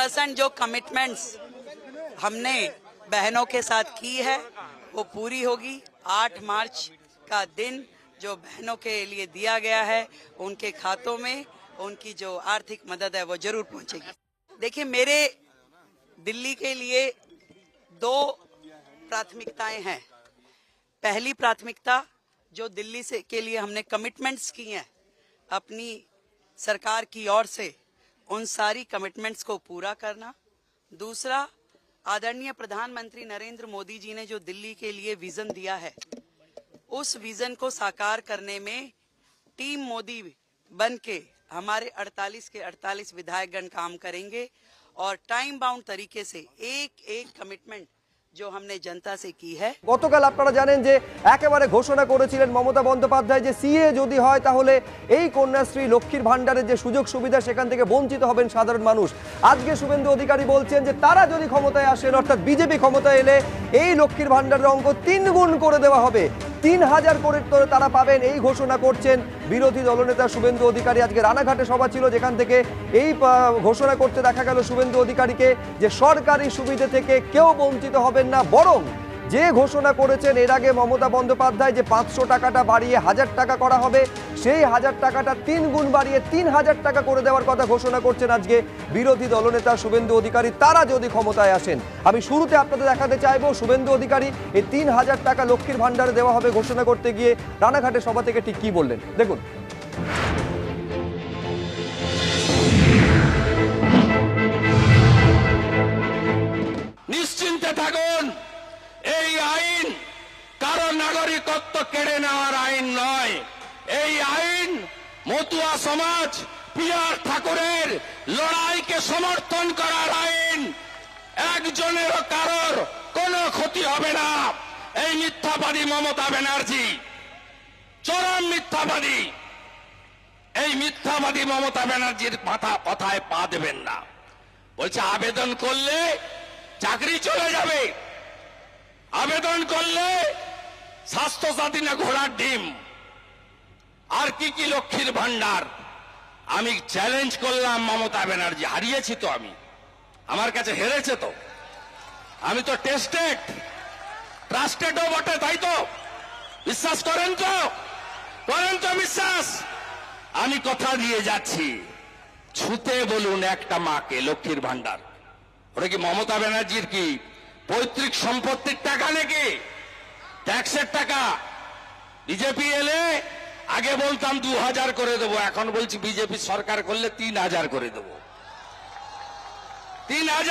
100% जो कमिटमेंट्स हमने बहनों के साथ की है वो पूरी होगी। 8 मार्च का दिन जो बहनों के लिए दिया गया है उनके खातों में उनकी जो आर्थिक मदद है वो जरूर पहुंचेगी। देखिए, मेरे दिल्ली के लिए 2 प्राथमिकताएं हैं। पहली प्राथमिकता जो दिल्ली से के लिए हमने कमिटमेंट्स की हैं अपनी सरकार की ओर से, उन सारी कमिटमेंट्स को पूरा करना। दूसरा, आदरणीय प्रधानमंत्री नरेंद्र मोदी जी ने जो दिल्ली के लिए विजन दिया है उस विजन को साकार करने में टीम मोदी बन के हमारे 48 के 48 विधायकगण काम करेंगे और टाइम बाउंड तरीके से एक एक कमिटमेंट जो हमने जनता से की है। গতকাল আপনারা জানেন যে একেবারে ঘোষণা করেছিলেন মমতা বন্দ্যোপাধ্যায় যে সিএ যদি হয় তাহলে এই কন্যাশ্রী লক্ষ্মীর ভান্ডারের যে সুযোগ সুবিধা সেখান থেকে বঞ্চিত হবেন সাধারণ মানুষ। আজকে শুভেন্দু অধিকারী বলছেন যে তারা যদি ক্ষমতায় আসেন, অর্থাৎ বিজেপি ক্ষমতায় এলে এই লক্ষ্মীর ভান্ডারের অঙ্ক 3 গুণ করে দেওয়া হবে, 3000 করে তারা পাবেন, এই ঘোষণা করছেন বিরোধী দলনেতা শুভেন্দু অধিকারী। আজকে রানাঘাটে সভা ছিল যেখান থেকে এই ঘোষণা করতে দেখা গেল শুভেন্দু অধিকারীকে যে সরকারি সুবিধা থেকে কেউ বঞ্চিত হবেন না, বরং যে ঘোষণা করেছেন এর আগে মমতা বন্দ্যোপাধ্যায় যে 500 টাকাটা বাড়িয়ে 1000 টাকা করা হবে, সেই 1000 টাকাটা 3 গুণ বাড়িয়ে 3000 টাকা করে দেওয়ার কথা ঘোষণা করছেন আজকে বিরোধী দলনেতা শুভেন্দু অধিকারী, তারা যদি ক্ষমতায় আসেন। আমি শুরুতে আপনাদের দেখাতে চাইবো শুভেন্দু অধিকারী এই 3000 টাকা লক্ষ্মীর ভান্ডারে দেওয়া হবে ঘোষণা করতে গিয়ে রানাঘাটে সভা থেকে ঠিক কি বললেন দেখুন। নিশ্চিন্তে থাকুন, এই আইন কারো নাগরিকত্ব কেড়ে নেওয়ার আইন নয়। এই আইন মতুয়া সমাজ পিয়ার ঠাকুরের লড়াইকে সমর্থন করার আইন। একজনেরও কারোর কোনো ক্ষতি হবে না। এই মিথ্যাবাদী মমতা ব্যানার্জি চরম মিথ্যাবাদী। এই মিথ্যাবাদী মমতা ব্যানার্জির কথায় পা দেবেন না। বলছে আবেদন করলে চাকরি চলে যাবে, আবেদন করলে স্বাস্থ্যসাথী না ঘোড়ার ডিম, আর কি কি লক্ষ্মীর ভান্ডার। আমি চ্যালেঞ্জ করলাম মমতা ব্যানার্জি, হারিয়েছি তো আমি, আমার কাছে হেরেছে তো। আমি তো টেস্টেড, ট্রাস্টেডও বটে, তাই তো বিশ্বাস করেন তো? করেন তো বিশ্বাস? আমি কথা দিয়ে যাচ্ছি, ছুতে বলুন একটা মাকে লক্ষ্মীর ভান্ডার। ওটা কি মমতা ব্যানার্জির কি পৈতৃক সম্পত্তির টাকা নাকি? ট্যাক্সের টাকা। বিজেপি এলে আগে বলতাম 2000 করে দেবো, এখন বলছি বিজেপি সরকার করলে 3000 করে দেবো। 3000